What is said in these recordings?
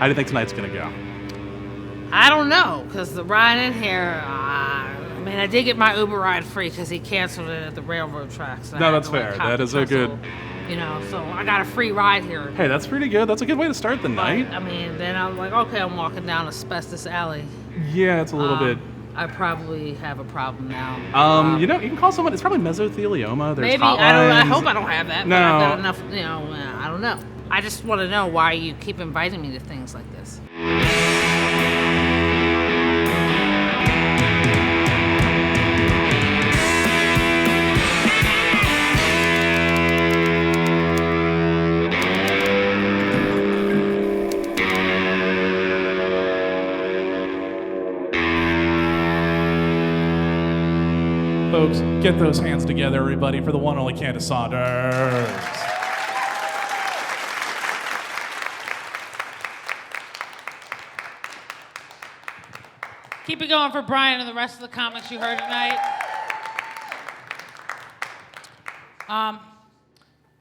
How do you think tonight's going to go? I don't know, because the ride in here, I did get my Uber ride free because he canceled it at the railroad tracks. No, that's fair. That is a good... So I got a free ride here. Hey, that's pretty good. That's a good way to start the night. Then I'm like, okay, I'm walking down Asbestos Alley. Yeah, it's a little bit... I probably have a problem now. You can call someone. It's probably mesothelioma. There's maybe. hotlines. I hope I don't have that. No. But I've got enough, I don't know. I just want to know why you keep inviting me to things like this. Folks, get those hands together, everybody, for the one and only Kandace Saunders. Keep it going for Bryan and the rest of the comics you heard tonight.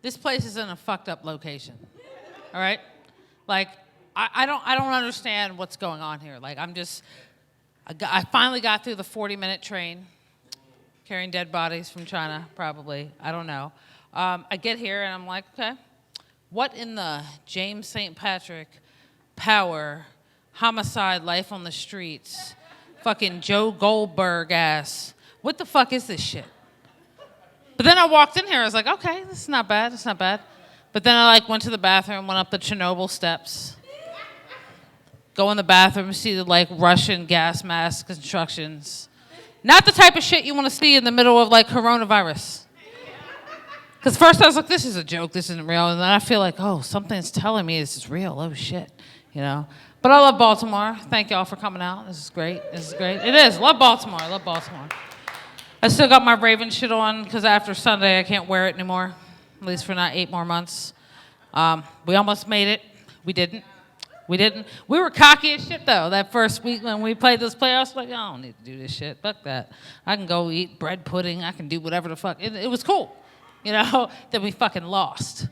This place is in a fucked up location. All right? Like, I don't understand what's going on here. Like, I finally got through the 40-minute train, carrying dead bodies from China, probably. I don't know. I get here and I'm like, okay, what in the James St. Patrick power, homicide, life on the streets, fucking Joe Goldberg ass, what the fuck is this shit? But then I walked in here, I was like, okay, this is not bad, it's not bad. But then I went to the bathroom, went up the Chernobyl steps, go in the bathroom, see the Russian gas mask constructions. Not the type of shit you want to see in the middle of coronavirus. Because first I was like, this is a joke, this isn't real. And then I feel like, oh, something's telling me this is real, oh shit, But I love Baltimore. Thank y'all for coming out. This is great. It is. Love Baltimore. I still got my Raven shit on because after Sunday I can't wear it anymore. At least for not 8 more months. We almost made it. We didn't. We were cocky as shit though. That first week when we played those playoffs, I don't need to do this shit. Fuck that. I can go eat bread pudding. I can do whatever the fuck. It was cool. Then we fucking lost.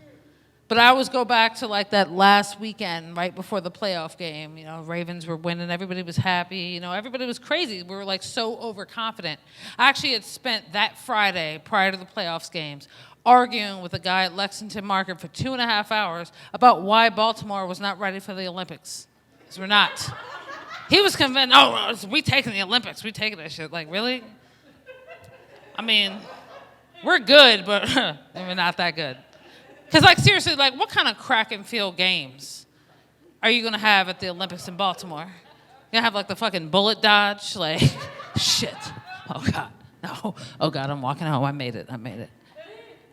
But I always go back to that last weekend right before the playoff game. Ravens were winning. Everybody was happy. Everybody was crazy. We were so overconfident. I actually had spent that Friday prior to the playoffs games arguing with a guy at Lexington Market for 2.5 hours about why Baltimore was not ready for the Olympics. Because we're not. He was convinced, we taking the Olympics. We taking that shit. Really? I mean, we're good, but we're not that good. Because, seriously, what kind of crack and field games are you going to have at the Olympics in Baltimore? You're going to have, the fucking bullet dodge? Shit. Oh, God. No. Oh, God, I'm walking home. I made it.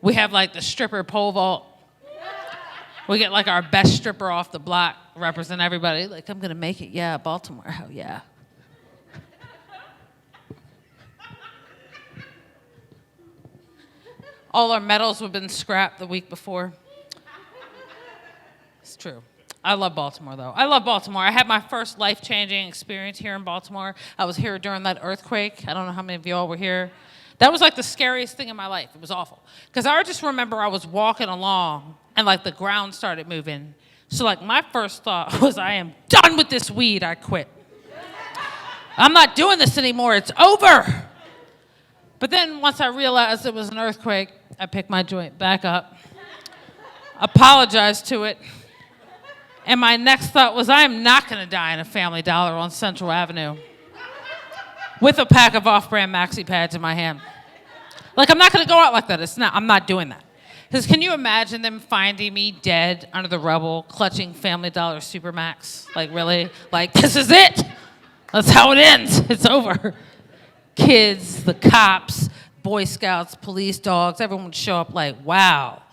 We have, the stripper pole vault. We get, our best stripper off the block, represent everybody. I'm going to make it. Yeah, Baltimore. Hell yeah. All our medals have been scrapped the week before. It's true. I love Baltimore, though. I had my first life-changing experience here in Baltimore. I was here during that earthquake. I don't know how many of y'all were here. That was the scariest thing in my life. It was awful. Because I just remember I was walking along and the ground started moving. So my first thought was, I am done with this weed. I quit. I'm not doing this anymore. It's over. But then once I realized it was an earthquake, I picked my joint back up, apologized to it, and my next thought was, I am not going to die in a Family Dollar on Central Avenue with a pack of off-brand maxi pads in my hand. I'm not going to go out like that. I'm not doing that. Because can you imagine them finding me dead under the rubble, clutching Family Dollar Supermax? Really? This is it. That's how it ends. It's over. Kids, the cops, Boy Scouts, police dogs, everyone would show up wow,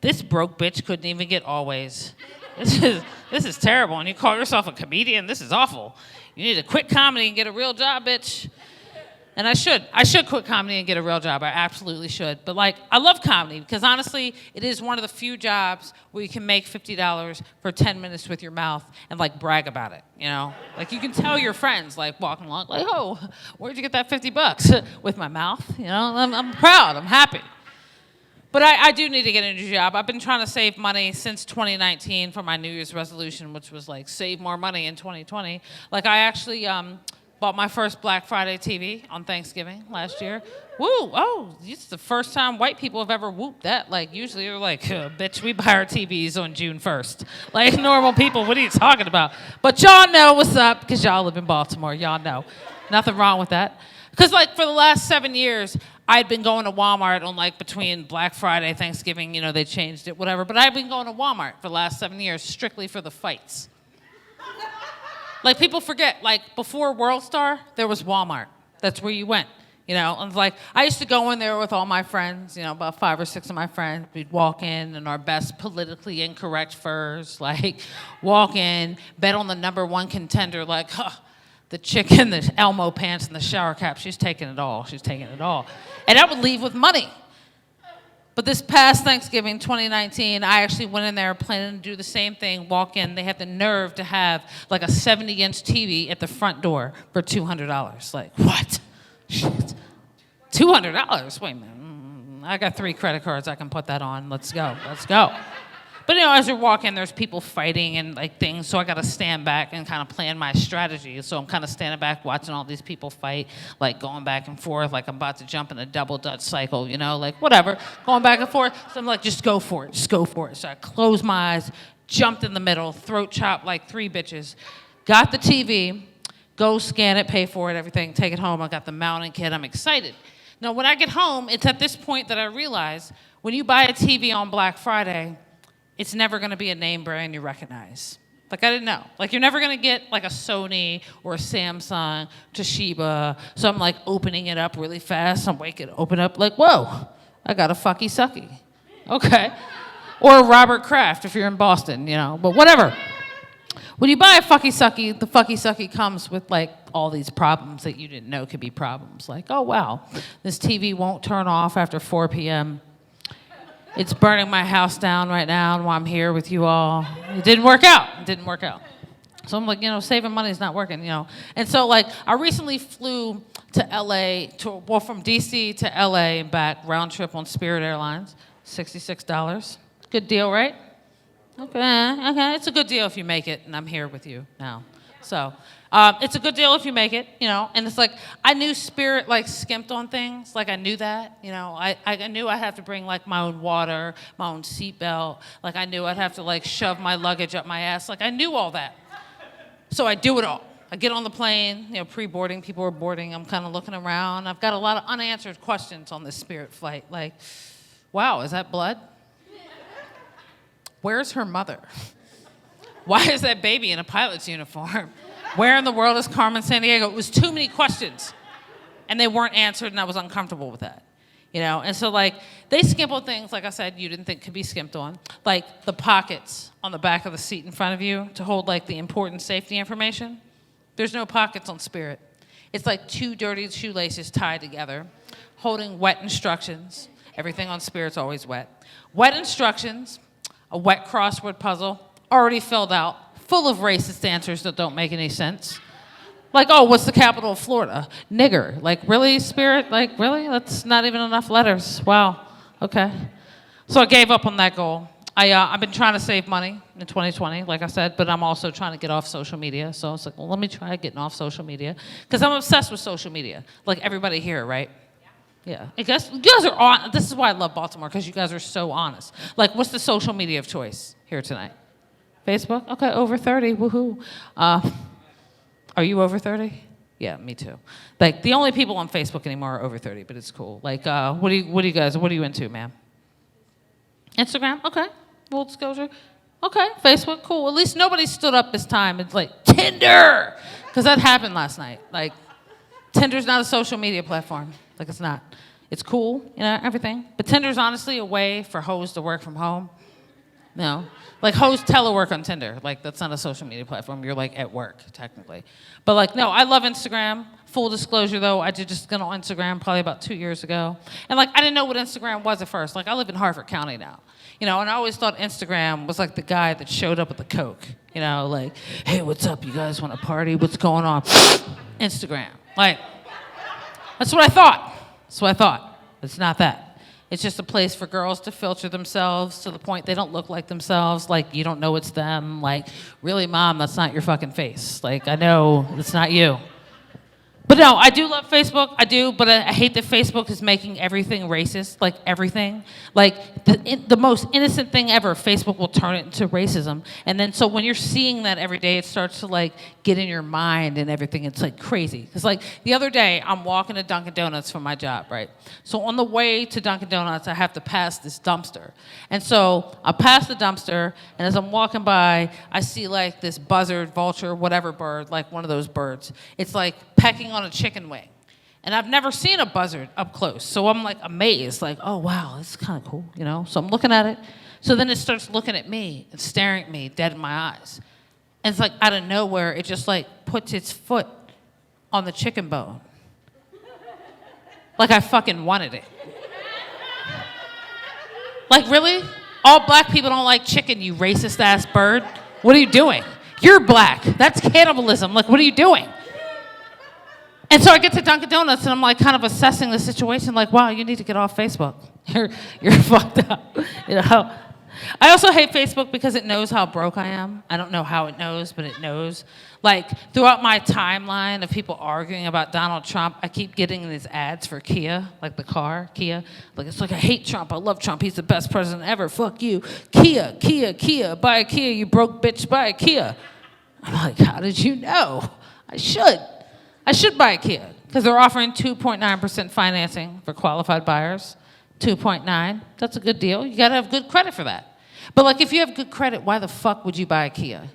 this broke bitch couldn't even get Always. This is terrible. And you call yourself a comedian? This is awful. You need to quit comedy and get a real job, bitch. And I should quit comedy and get a real job. I absolutely should. But I love comedy because honestly, it is one of the few jobs where you can make $50 for 10 minutes with your mouth and brag about it, you can tell your friends walking along, oh, where'd you get that $50 with my mouth? I'm proud, I'm happy. But I do need to get a new job. I've been trying to save money since 2019 for my New Year's resolution, which was like save more money in 2020. Like I actually bought my first Black Friday TV on Thanksgiving last year. Woo! Oh, it's the first time white people have ever whooped that. Like usually they're like, bitch, we buy our TVs on June 1st. Like normal people, what are you talking about? But y'all know what's up because y'all live in Baltimore. Y'all know. Nothing wrong with that. Because like for the last 7 years, I'd been going to Walmart on like between Black Friday, Thanksgiving, you know, they changed it, whatever. But I've been going to Walmart for the last 7 years strictly for the fights. Like people forget, like before World Star, there was Walmart. That's where you went, you know. And like I used to go in there with all my friends, you know, about 5 or 6 of my friends. We'd walk in our best politically incorrect furs, like walk in, bet on the #1 contender, like, the chick in the Elmo pants and the shower cap, she's taking it all. She's taking it all. And I would leave with money. But this past Thanksgiving, 2019, I actually went in there planning to do the same thing, walk in. They had the nerve to have like a 70-inch TV at the front door for $200. Like, what? Shit. $200? Wait a minute. I got 3 credit cards. I can put that on. Let's go. Let's go. But, you know, as you're walking, there's people fighting and, like, things, so I got to stand back and kind of plan my strategy. So I'm kind of standing back watching all these people fight, like, going back and forth, like I'm about to jump in a double Dutch cycle, you know, like, whatever, going back and forth. So I'm like, just go for it, just go for it. So I closed my eyes, jumped in the middle, throat chopped like 3 bitches, got the TV, go scan it, pay for it, everything, take it home. I got the mounting kit. I'm excited. Now, when I get home, it's at this point that I realize when you buy a TV on Black Friday, it's never going to be a name brand you recognize. Like, I didn't know. Like, you're never going to get, like, a Sony or a Samsung, Toshiba. So I'm, like, opening it up really fast. I'm open up, like, whoa, I got a fucky sucky. Okay. Or a Robert Kraft if you're in Boston, you know. But whatever. When you buy a fucky sucky, the fucky sucky comes with, like, all these problems that you didn't know could be problems. Like, oh, wow, this TV won't turn off after 4 p.m., it's burning my house down right now while I'm here with you all. It didn't work out. It didn't work out. So I'm like, you know, saving money is not working, you know. And so, like, I recently flew to L.A., from D.C. to L.A. and back, round trip on Spirit Airlines, $66. Good deal, right? Okay. It's a good deal if you make it, and I'm here with you now. So it's a good deal if you make it, you know. And it's like, I knew Spirit, like, skimped on things. Like, I knew that, you know. I knew I'd have to bring, like, my own water, my own seatbelt. Like, I knew I'd have to, like, shove my luggage up my ass. Like, I knew all that. So I do it all. I get on the plane, you know, pre-boarding. People are boarding. I'm kind of looking around. I've got a lot of unanswered questions on this Spirit flight. Like, wow, is that blood? Where's her mother? Why is that baby in a pilot's uniform? Where in the world is Carmen Sandiego? It was too many questions, and they weren't answered, and I was uncomfortable with that, you know? And so, like, they skimp on things, like I said, you didn't think could be skimped on, like the pockets on the back of the seat in front of you to hold, like, the important safety information. There's no pockets on Spirit. It's like 2 dirty shoelaces tied together, holding wet instructions. Everything on Spirit's always wet. Wet instructions, a wet crossword puzzle, already filled out, full of racist answers that don't make any sense. Like, oh, what's the capital of Florida? Nigger. Like, really, Spirit? Like, really? That's not even enough letters. Wow. Okay. So I gave up on that goal. I've been trying to save money in 2020, like I said, but I'm also trying to get off social media. So I was like, well, let me try getting off social media. Because I'm obsessed with social media. Like everybody here, right? Yeah. I guess you guys are on. This is why I love Baltimore, because you guys are so honest. Like, what's the social media of choice here tonight? Facebook? Okay, over 30, woohoo. Are you over 30? Yeah, me too. Like, the only people on Facebook anymore are over 30, but it's cool. Like, what are you into, ma'am? Instagram? Okay. Full disclosure. Okay, Facebook, cool. At least nobody stood up this time. It's like, Tinder! Because that happened last night. Like, Tinder's not a social media platform. Like, it's not. It's cool, you know, everything. But Tinder's honestly a way for hoes to work from home. No. Like, hoes telework on Tinder. Like, that's not a social media platform. You're, like, at work, technically. But, like, no, I love Instagram. Full disclosure, though, I did just get on Instagram probably about 2 years ago. And, like, I didn't know what Instagram was at first. Like, I live in Harford County now. You know, and I always thought Instagram was, like, the guy that showed up with the Coke. You know, like, hey, what's up? You guys want to party? What's going on? Instagram. Like, that's what I thought. That's what I thought. It's not that. It's just a place for girls to filter themselves to the point they don't look like themselves. Like, you don't know it's them. Like, really, Mom, that's not your fucking face. Like, I know it's not you. But no, I do love Facebook. I do, but I hate that Facebook is making everything racist. Like, everything. Like, the most innocent thing ever, Facebook will turn it into racism. And then, so when you're seeing that every day, it starts to, like, get in your mind and everything. It's, like, crazy. Because, like, the other day, I'm walking to Dunkin' Donuts for my job, right? So on the way to Dunkin' Donuts, I have to pass this dumpster. And so I pass the dumpster, and as I'm walking by, I see, like, this buzzard, vulture, whatever bird, like one of those birds. It's, like, pecking on a chicken wing. And I've never seen a buzzard up close. So I'm like amazed, like, oh wow, this is kind of cool, you know? So I'm looking at it. So then it starts looking at me and staring at me dead in my eyes. And it's like out of nowhere, it just like puts its foot on the chicken bone. Like I fucking wanted it. Like, really? All black people don't like chicken, you racist ass bird. What are you doing? You're black. That's cannibalism. Like, what are you doing? And so I get to Dunkin' Donuts and I'm like kind of assessing the situation, like, wow, you need to get off Facebook. You're fucked up, you know? I also hate Facebook because it knows how broke I am. I don't know how it knows, but it knows. Like, throughout my timeline of people arguing about Donald Trump, I keep getting these ads for Kia, like the car, Kia. Like, it's like, I hate Trump, I love Trump, he's the best president ever, fuck you. Kia, Kia, Kia, buy a Kia, you broke bitch, buy a Kia. I'm like, how did you know? I should buy a Kia because they're offering 2.9% financing for qualified buyers. 2.9, that's a good deal. You gotta have good credit for that. But like, if you have good credit, why the fuck would you buy a Kia?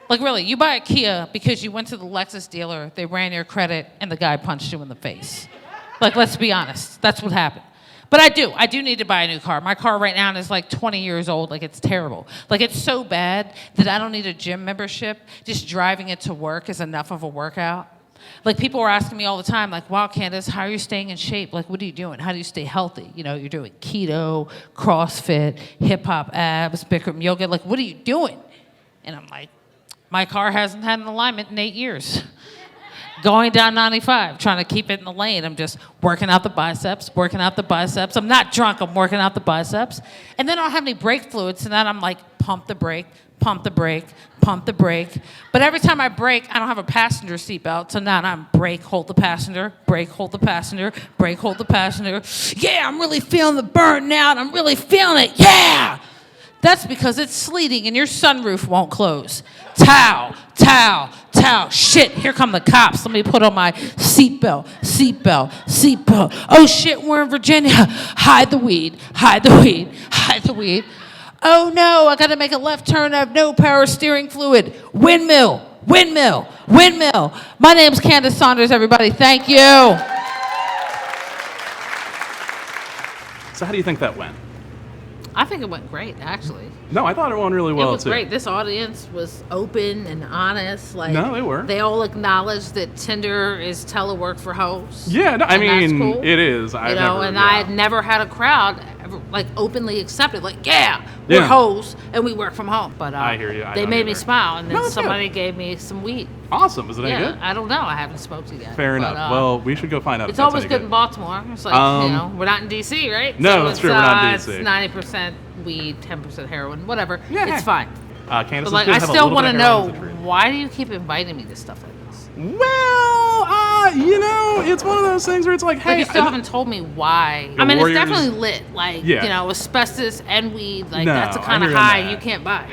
Like, really, you buy a Kia because you went to the Lexus dealer, they ran your credit, and the guy punched you in the face. Like, let's be honest, that's what happened. But I do need to buy a new car. My car right now is like 20 years old, like it's terrible. Like, it's so bad that I don't need a gym membership. Just driving it to work is enough of a workout. Like, people are asking me all the time, like, wow, Kandace, how are you staying in shape? Like, what are you doing? How do you stay healthy? You know, you're doing keto, CrossFit, hip-hop abs, Bikram yoga. Like, what are you doing? And I'm like, my car hasn't had an alignment in 8 years. Going down 95, trying to keep it in the lane. I'm just working out the biceps. I'm not drunk, I'm working out the biceps. And then I don't have any brake fluid, so then I'm like, pump the brake. But every time I brake, I don't have a passenger seatbelt, so now I'm brake, hold the passenger, brake, hold the passenger, brake, hold the passenger. Yeah, I'm really feeling the burn now, and I'm really feeling it, yeah! That's because it's sleeting and your sunroof won't close. Towel. Shit, here come the cops. Let me put on my seatbelt. Oh shit, we're in Virginia. Hide the weed. Oh no, I gotta make a left turn. I have no power steering fluid. Windmill. My name's Kandace Saunders, everybody. Thank you. So how do you think that went? I think it went great, actually. No, I thought it went really well, It was too. great. This audience was open and honest. Like, No, they were. They all acknowledged that Tinder is telework for hoes. Yeah, no, I And that's I mean, cool. it is. I had never had a crowd ever, like, openly accepted. Like, we're Yeah. hoes and we work from home. But I hear you. I they don't made me either. smile, and then No, that's somebody gave me some weed. Awesome. Is it any Yeah, good? I don't know. I haven't smoked it yet. Fair but, enough. Well, we should go find out if it's that's always any good in Baltimore. It's like, we're not in D.C., right? No, So that's true, we're not in It's DC. 90% weed, 10% heroin, whatever. Yeah. It's fine. Candace But is like, good I have a still little want bit to of heroin know, as a treat. why do you keep inviting me to stuff like this? Well, it's one of those things where it's like, hey, Like, you still haven't told me why. The I mean, Warriors- it's definitely lit. Like, Yeah. asbestos and weed, like, No, that's the I kind of hear you on high that. you can't buy.